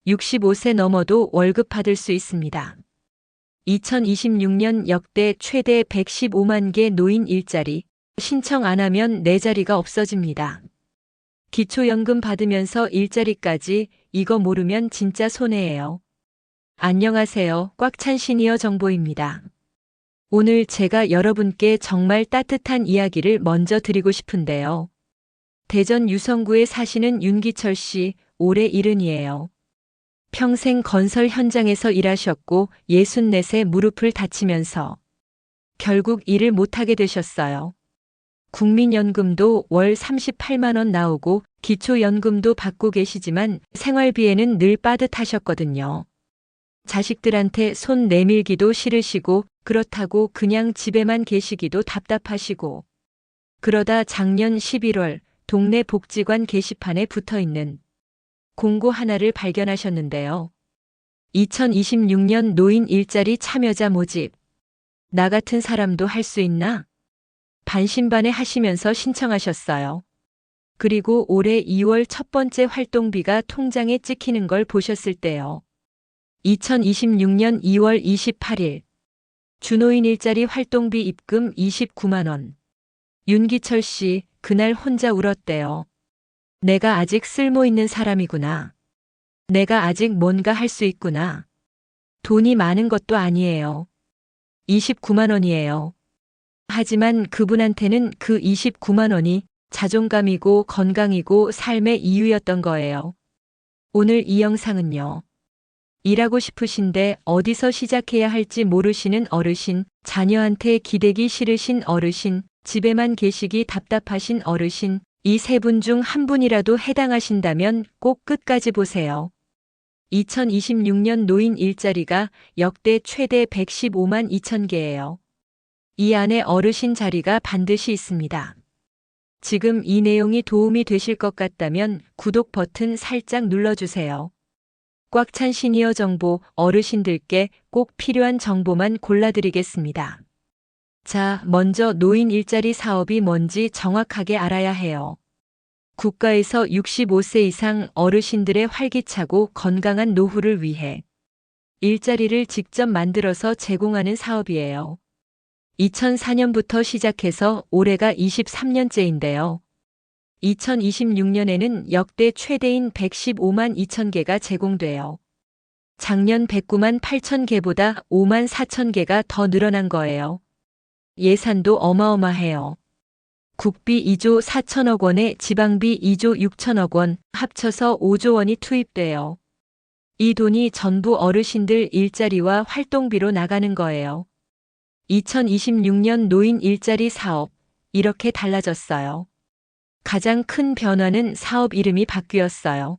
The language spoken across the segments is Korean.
65세 넘어도 월급 받을 수 있습니다. 2026년 역대 최대 115만 개 노인 일자리, 신청 안 하면 내 자리가 없어집니다. 기초연금 받으면서 일자리까지, 이거 모르면 진짜 손해예요. 안녕하세요. 꽉 찬 시니어 정보입니다. 오늘 제가 여러분께 정말 따뜻한 이야기를 먼저 드리고 싶은데요. 대전 유성구에 사시는 윤기철 씨, 올해 70이에요. 평생 건설 현장에서 일하셨고 64세 무릎을 다치면서 결국 일을 못하게 되셨어요. 국민연금도 월 38만 원 나오고 기초연금도 받고 계시지만 생활비에는 늘 빠듯하셨거든요. 자식들한테 손 내밀기도 싫으시고 그렇다고 그냥 집에만 계시기도 답답하시고 그러다 작년 11월 동네 복지관 게시판에 붙어있는 공고 하나를 발견하셨는데요. 2026년 노인 일자리 참여자 모집. 나 같은 사람도 할 수 있나? 반신반의 하시면서 신청하셨어요. 그리고 올해 2월 첫 번째 활동비가 통장에 찍히는 걸 보셨을 때요. 2026년 2월 28일 주노인 일자리 활동비 입금 29만 원. 윤기철 씨, 그날 혼자 울었대요. 내가 아직 쓸모 있는 사람이구나. 내가 아직 뭔가 할 수 있구나. 돈이 많은 것도 아니에요. 29만 원이에요. 하지만 그분한테는 그 29만 원이 자존감이고 건강이고 삶의 이유였던 거예요. 오늘 이 영상은요. 일하고 싶으신데 어디서 시작해야 할지 모르시는 어르신, 자녀한테 기대기 싫으신 어르신, 집에만 계시기 답답하신 어르신, 이 세 분 중 한 분이라도 해당하신다면 꼭 끝까지 보세요. 2026년 노인 일자리가 역대 최대 115만 2천 개예요. 이 안에 어르신 자리가 반드시 있습니다. 지금 이 내용이 도움이 되실 것 같다면 구독 버튼 살짝 눌러주세요. 꽉 찬 시니어 정보, 어르신들께 꼭 필요한 정보만 골라드리겠습니다. 자, 먼저 노인 일자리 사업이 뭔지 정확하게 알아야 해요. 국가에서 65세 이상 어르신들의 활기차고 건강한 노후를 위해 일자리를 직접 만들어서 제공하는 사업이에요. 2004년부터 시작해서 올해가 23년째인데요. 2026년에는 역대 최대인 115만 2천 개가 제공돼요. 작년 109만 8천 개보다 5만 4천 개가 더 늘어난 거예요. 예산도 어마어마해요. 국비 2조 4천억 원에 지방비 2조 6천억 원, 합쳐서 5조 원이 투입돼요. 이 돈이 전부 어르신들 일자리와 활동비로 나가는 거예요. 2026년 노인 일자리 사업, 이렇게 달라졌어요. 가장 큰 변화는 사업 이름이 바뀌었어요.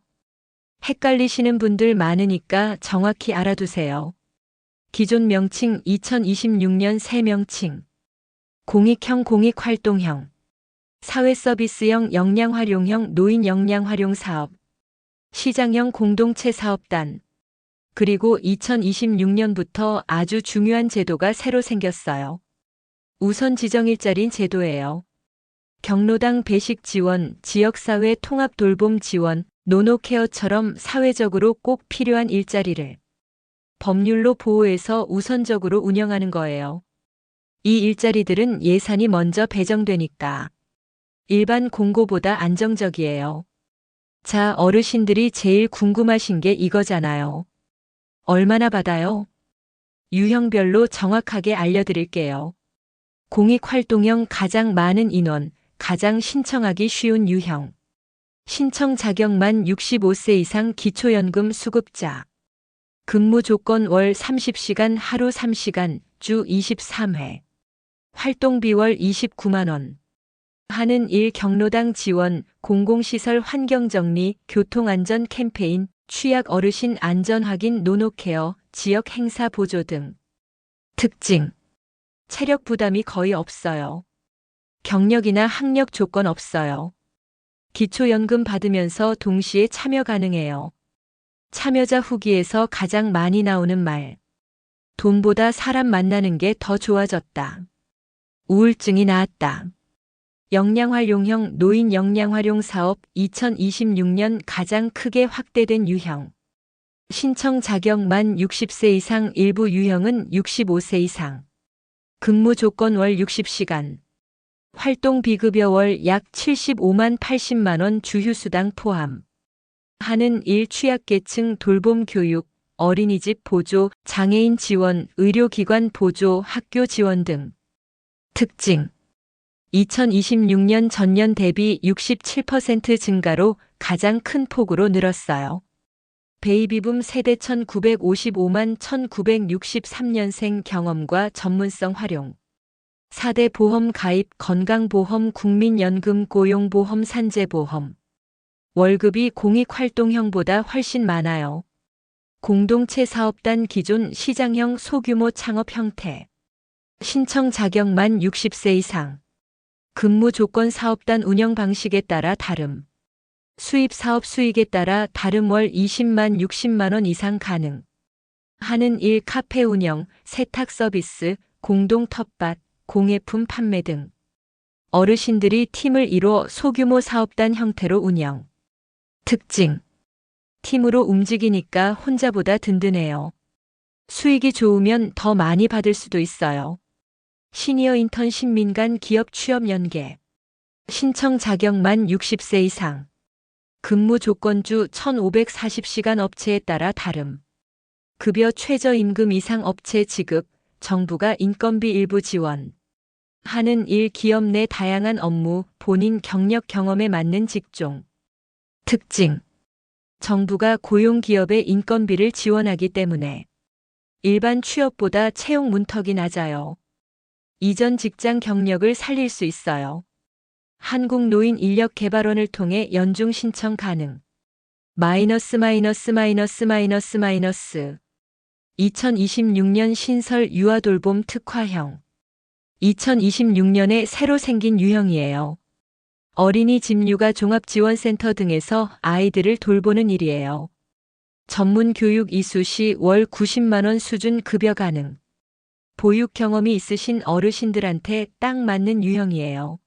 헷갈리시는 분들 많으니까 정확히 알아두세요. 기존 명칭 2026년 새 명칭. 공익형 공익활동형, 사회서비스형 역량활용형 노인 역량활용 사업, 시장형 공동체 사업단, 그리고 2026년부터 아주 중요한 제도가 새로 생겼어요. 우선 지정 일자리인 제도예요. 경로당 배식 지원, 지역사회 통합 돌봄 지원, 노노케어처럼 사회적으로 꼭 필요한 일자리를 법률로 보호해서 우선적으로 운영하는 거예요. 이 일자리들은 예산이 먼저 배정되니까 일반 공고보다 안정적이에요. 자, 어르신들이 제일 궁금하신 게 이거잖아요. 얼마나 받아요? 유형별로 정확하게 알려드릴게요. 공익활동형 가장 많은 인원, 가장 신청하기 쉬운 유형. 신청 자격만 65세 이상 기초연금 수급자. 근무 조건 월 30시간 하루 3시간, 주 23회. 활동비 월 29만 원. 하는 일 경로당 지원, 공공시설 환경정리, 교통안전 캠페인, 취약 어르신 안전 확인 노노케어, 지역 행사 보조 등. 특징. 체력 부담이 거의 없어요. 경력이나 학력 조건 없어요. 기초연금 받으면서 동시에 참여 가능해요. 참여자 후기에서 가장 많이 나오는 말. 돈보다 사람 만나는 게 더 좋아졌다. 우울증이 나았다. 역량활용형 노인 역량활용 사업 2026년 가장 크게 확대된 유형. 신청 자격 만 60세 이상 일부 유형은 65세 이상. 근무 조건 월 60시간. 활동 비급여 월 약 75만 80만 원 주휴수당 포함. 하는 일 취약계층 돌봄 교육, 어린이집 보조, 장애인 지원, 의료기관 보조, 학교 지원 등. 특징. 2026년 전년 대비 67% 증가로 가장 큰 폭으로 늘었어요. 베이비붐 세대 1955만 1963년생 경험과 전문성 활용. 4대 보험 가입 건강보험 국민연금 고용보험 산재보험. 월급이 공익활동형보다 훨씬 많아요. 공동체 사업단 기존 시장형 소규모 창업 형태. 신청 자격 만 60세 이상. 근무 조건 사업단 운영 방식에 따라 다름. 수입 사업 수익에 따라 다름 월 20만 60만 원 이상 가능. 하는 일 카페 운영, 세탁 서비스, 공동 텃밭, 공예품 판매 등. 어르신들이 팀을 이뤄 소규모 사업단 형태로 운영. 특징. 팀으로 움직이니까 혼자보다 든든해요. 수익이 좋으면 더 많이 받을 수도 있어요. 시니어 인턴십 민간 기업 취업 연계. 신청 자격 만 60세 이상. 근무 조건주 1540시간 업체에 따라 다름. 급여 최저임금 이상 업체 지급, 정부가 인건비 일부 지원. 하는 일 기업 내 다양한 업무, 본인 경력 경험에 맞는 직종. 특징. 정부가 고용기업의 인건비를 지원하기 때문에 일반 취업보다 채용 문턱이 낮아요. 이전 직장 경력을 살릴 수 있어요. 한국노인인력개발원을 통해 연중 신청 가능. 마이너스 2026년 신설 유아돌봄 특화형. 2026년에 새로 생긴 유형이에요. 어린이집 육아 종합지원센터 등에서 아이들을 돌보는 일이에요. 전문 교육 이수 시 월 90만 원 수준 급여 가능. 보육 경험이 있으신 어르신들한테 딱 맞는 유형이에요.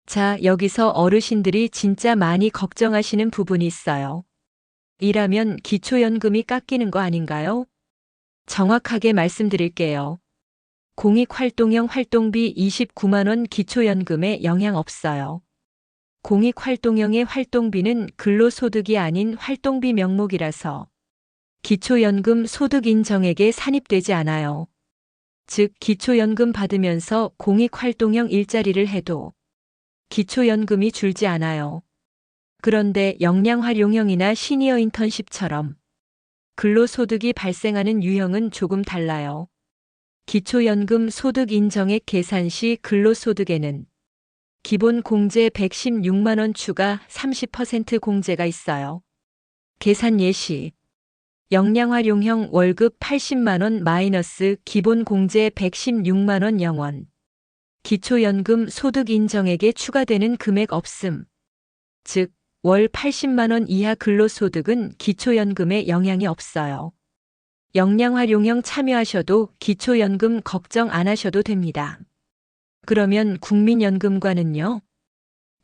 자, 여기서 어르신들이 진짜 많이 걱정하시는 부분이 있어요. 이라면 기초연금이 깎이는 거 아닌가요? 정확하게 말씀드릴게요. 공익활동형 활동비 29만 원 기초연금에 영향 없어요. 공익활동형의 활동비는 근로소득이 아닌 활동비 명목이라서 기초연금 소득인정액에 산입되지 않아요. 즉, 기초연금 받으면서 공익활동형 일자리를 해도 기초연금이 줄지 않아요. 그런데 역량활용형이나 시니어 인턴십처럼 근로소득이 발생하는 유형은 조금 달라요. 기초연금 소득인정액 계산 시 근로소득에는 기본 공제 116만 원 추가 30% 공제가 있어요. 계산 예시. 역량활용형 월급 80만 원 마이너스 기본 공제 116만 원 0원. 기초연금 소득인정액에 추가되는 금액 없음. 즉, 월 80만 원 이하 근로소득은 기초연금에 영향이 없어요. 역량활용형 참여하셔도 기초연금 걱정 안 하셔도 됩니다. 그러면 국민연금과는요?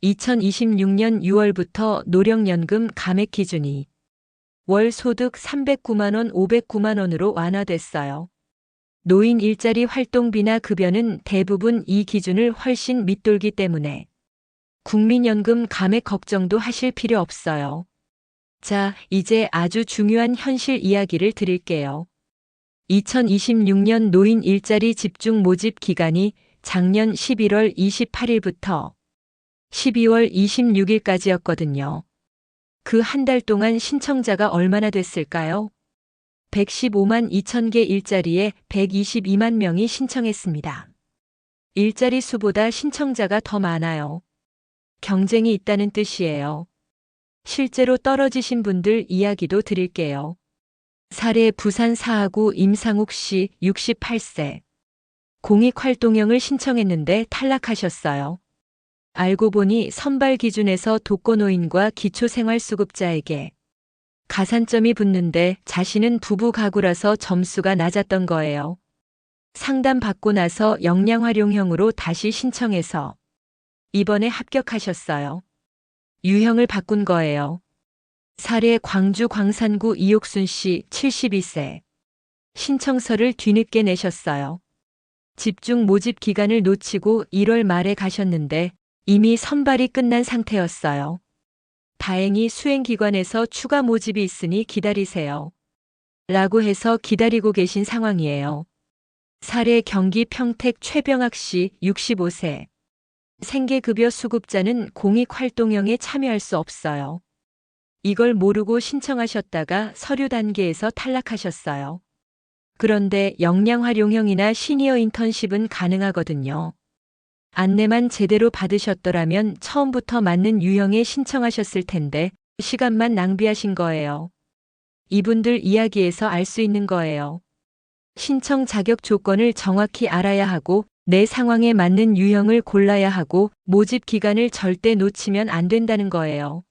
2026년 6월부터 노령연금 감액 기준이 월 소득 309만 원, 509만 원으로 완화됐어요. 노인 일자리 활동비나 급여는 대부분 이 기준을 훨씬 밑돌기 때문에 국민연금 감액 걱정도 하실 필요 없어요. 자, 이제 아주 중요한 현실 이야기를 드릴게요. 2026년 노인 일자리 집중 모집 기간이 작년 11월 28일부터 12월 26일까지였거든요. 그 한 달 동안 신청자가 얼마나 됐을까요? 115만 2천 개 일자리에 122만 명이 신청했습니다. 일자리 수보다 신청자가 더 많아요. 경쟁이 있다는 뜻이에요. 실제로 떨어지신 분들 이야기도 드릴게요. 사례 부산 사하구 임상욱 씨 68세. 공익활동형을 신청했는데 탈락하셨어요. 알고 보니 선발 기준에서 독거노인과 기초생활수급자에게 가산점이 붙는데 자신은 부부 가구라서 점수가 낮았던 거예요. 상담 받고 나서 역량활용형으로 다시 신청해서 이번에 합격하셨어요. 유형을 바꾼 거예요. 사례 광주 광산구 이옥순 씨 72세. 신청서를 뒤늦게 내셨어요. 집중 모집 기간을 놓치고 1월 말에 가셨는데 이미 선발이 끝난 상태였어요. 다행히 수행기관에서 추가 모집이 있으니 기다리세요. 라고 해서 기다리고 계신 상황이에요. 사례 경기 평택 최병학 씨 65세. 생계급여 수급자는 공익활동형에 참여할 수 없어요. 이걸 모르고 신청하셨다가 서류 단계에서 탈락하셨어요. 그런데 역량활용형이나 시니어 인턴십은 가능하거든요. 안내만 제대로 받으셨더라면 처음부터 맞는 유형에 신청하셨을 텐데 시간만 낭비하신 거예요. 이분들 이야기에서 알 수 있는 거예요. 신청 자격 조건을 정확히 알아야 하고 내 상황에 맞는 유형을 골라야 하고 모집 기간을 절대 놓치면 안 된다는 거예요.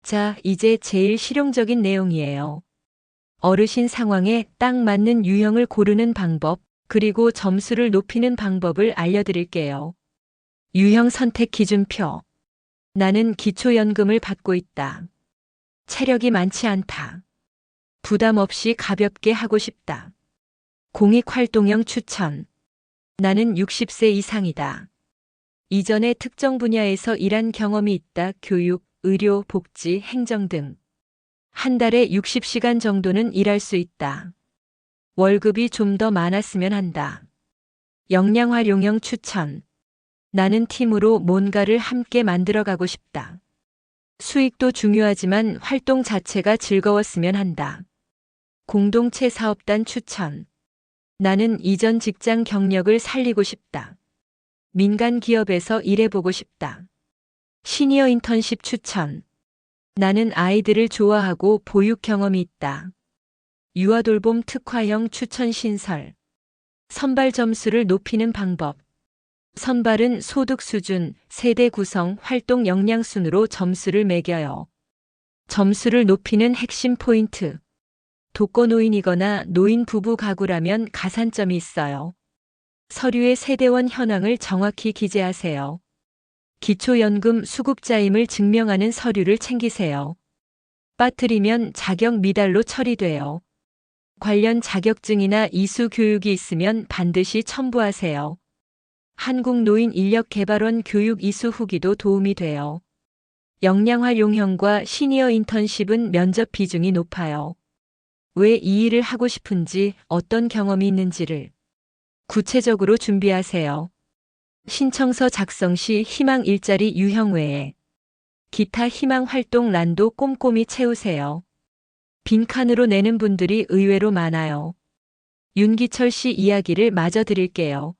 자, 이제 제일 실용적인 내용이에요. 어르신 상황에 딱 맞는 유형을 고르는 방법, 그리고 점수를 높이는 방법을 알려드릴게요. 유형 선택 기준표. 나는 기초연금을 받고 있다. 체력이 많지 않다. 부담 없이 가볍게 하고 싶다. 공익활동형 추천. 나는 60세 이상이다. 이전에 특정 분야에서 일한 경험이 있다. 교육, 의료, 복지, 행정 등. 한 달에 60시간 정도는 일할 수 있다. 월급이 좀 더 많았으면 한다. 역량활용형 추천. 나는 팀으로 뭔가를 함께 만들어가고 싶다. 수익도 중요하지만 활동 자체가 즐거웠으면 한다. 공동체 사업단 추천. 나는 이전 직장 경력을 살리고 싶다. 민간 기업에서 일해보고 싶다. 시니어 인턴십 추천. 나는 아이들을 좋아하고 보육 경험이 있다. 유아돌봄 특화형 추천 신설. 선발 점수를 높이는 방법. 선발은 소득 수준, 세대 구성, 활동 역량 순으로 점수를 매겨요. 점수를 높이는 핵심 포인트. 독거노인이거나 노인 부부 가구라면 가산점이 있어요. 서류의 세대원 현황을 정확히 기재하세요. 기초연금 수급자임을 증명하는 서류를 챙기세요. 빠뜨리면 자격 미달로 처리돼요. 관련 자격증이나 이수 교육이 있으면 반드시 첨부하세요. 한국노인인력개발원 교육 이수 후기도 도움이 돼요. 역량활용형과 시니어 인턴십은 면접 비중이 높아요. 왜 이 일을 하고 싶은지, 어떤 경험이 있는지를 구체적으로 준비하세요. 신청서 작성 시 희망 일자리 유형 외에 기타 희망 활동 란도 꼼꼼히 채우세요. 빈칸으로 내는 분들이 의외로 많아요. 윤기철 씨 이야기를 마저 드릴게요.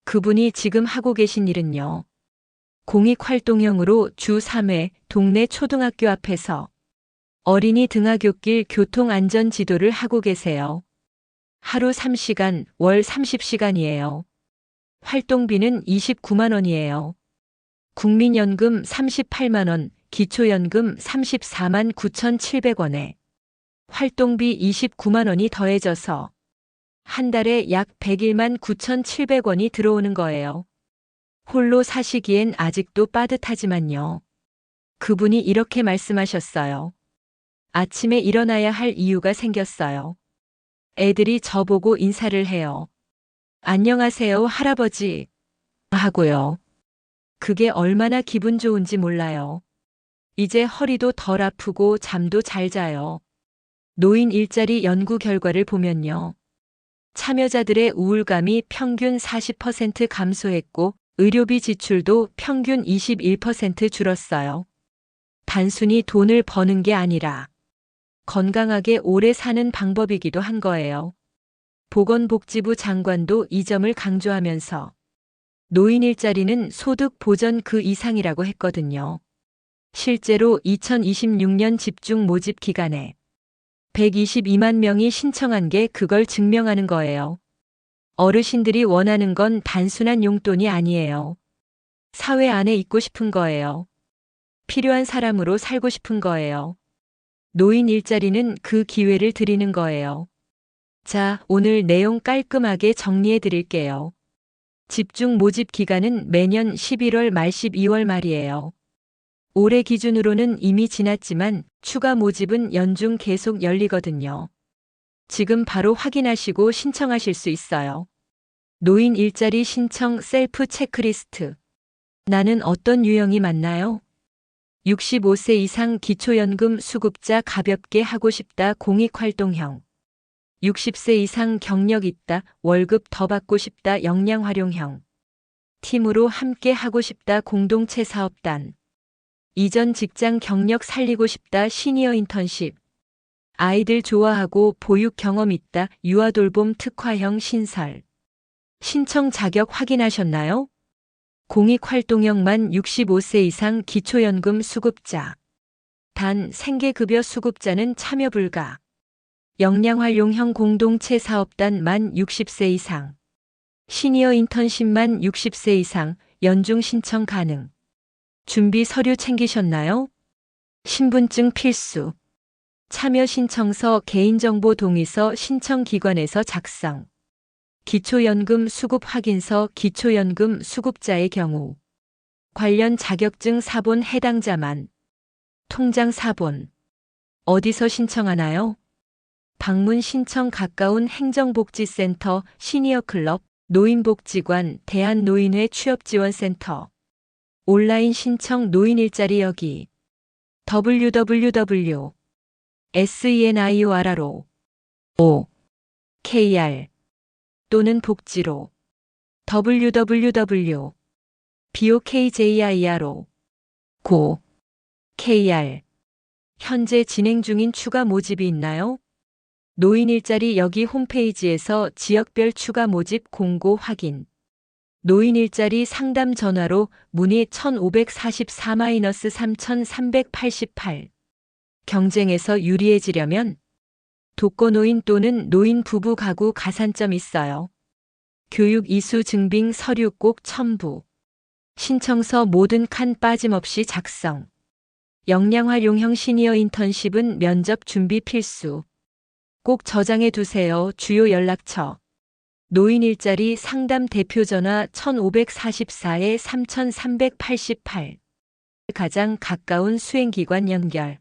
그분이 지금 하고 계신 일은요. 공익활동형으로 주 3회 동네 초등학교 앞에서 어린이 등하굣길 교통안전지도를 하고 계세요. 하루 3시간, 월 30시간이에요. 활동비는 29만 원이에요. 국민연금 38만 원, 기초연금 34만 9,700원에 활동비 29만 원이 더해져서 한 달에 약 101만 9,700원이 들어오는 거예요. 홀로 사시기엔 아직도 빠듯하지만요. 그분이 이렇게 말씀하셨어요. 아침에 일어나야 할 이유가 생겼어요. 애들이 저보고 인사를 해요. 안녕하세요, 할아버지. 하고요. 그게 얼마나 기분 좋은지 몰라요. 이제 허리도 덜 아프고 잠도 잘 자요. 노인 일자리 연구 결과를 보면요. 참여자들의 우울감이 평균 40% 감소했고 의료비 지출도 평균 21% 줄었어요. 단순히 돈을 버는 게 아니라 건강하게 오래 사는 방법이기도 한 거예요. 보건복지부 장관도 이 점을 강조하면서 노인 일자리는 소득 보전 그 이상이라고 했거든요. 실제로 2026년 집중 모집 기간에 122만 명이 신청한 게 그걸 증명하는 거예요. 어르신들이 원하는 건 단순한 용돈이 아니에요. 사회 안에 있고 싶은 거예요. 필요한 사람으로 살고 싶은 거예요. 노인 일자리는 그 기회를 드리는 거예요. 자, 오늘 내용 깔끔하게 정리해 드릴게요. 집중 모집 기간은 매년 11월 말 12월 말이에요. 올해 기준으로는 이미 지났지만 추가 모집은 연중 계속 열리거든요. 지금 바로 확인하시고 신청하실 수 있어요. 노인 일자리 신청 셀프 체크리스트. 나는 어떤 유형이 맞나요? 65세 이상 기초연금 수급자 가볍게 하고 싶다 공익활동형. 60세 이상 경력 있다 월급 더 받고 싶다 역량활용형. 팀으로 함께 하고 싶다 공동체 사업단. 이전 직장 경력 살리고 싶다 시니어 인턴십. 아이들 좋아하고 보육 경험 있다 유아돌봄 특화형 신설. 신청 자격 확인하셨나요? 공익활동형 만 65세 이상 기초연금 수급자. 단 생계급여 수급자는 참여 불가. 역량활용형 공동체 사업단 만 60세 이상. 시니어 인턴십 만 60세 이상 연중 신청 가능. 준비 서류 챙기셨나요? 신분증 필수. 참여 신청서 개인정보 동의서 신청기관에서 작성. 기초연금 수급 확인서 기초연금 수급자의 경우. 관련 자격증 사본 해당자만. 통장 사본. 어디서 신청하나요? 방문 신청 가까운 행정복지센터, 시니어클럽, 노인복지관, 대한노인회 취업지원센터. 온라인 신청 노인 일자리 여기. www.senior로 kr 또는 복지로 www.bokjiro kr. 현재 진행 중인 추가 모집이 있나요? 노인 일자리 여기 홈페이지에서 지역별 추가 모집 공고 확인. 노인 일자리 상담 전화로 문의 1544-3388. 경쟁에서 유리해지려면 독거노인 또는 노인 부부 가구 가산점 있어요. 교육 이수 증빙 서류 꼭 첨부. 신청서 모든 칸 빠짐없이 작성. 역량활용형 시니어 인턴십은 면접 준비 필수. 꼭 저장해 두세요. 주요 연락처. 노인 일자리 상담 대표 전화 1544-3388. 가장 가까운 수행기관 연결.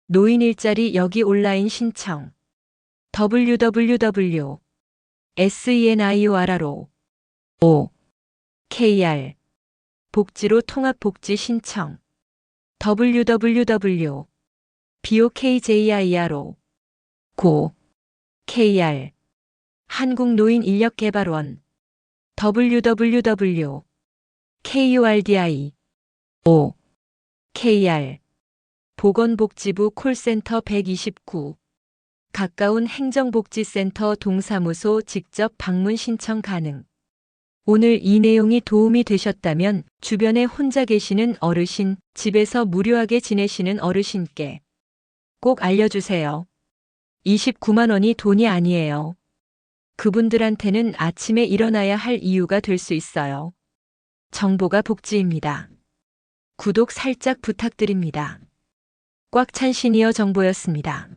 노인 일자리 여기 온라인 신청. www.senior로 kr. 복지로 통합복지 신청. www.bokjiro kr. 한국노인인력개발원. www.kurdi kr. 보건복지부 콜센터 129. 가까운 행정복지센터 동사무소 직접 방문 신청 가능. 오늘 이 내용이 도움이 되셨다면 주변에 혼자 계시는 어르신, 집에서 무료하게 지내시는 어르신께 꼭 알려주세요. 29만 원이 돈이 아니에요. 그분들한테는 아침에 일어나야 할 이유가 될 수 있어요. 정보가 복지입니다. 구독 살짝 부탁드립니다. 꽉 찬 시니어 정보였습니다.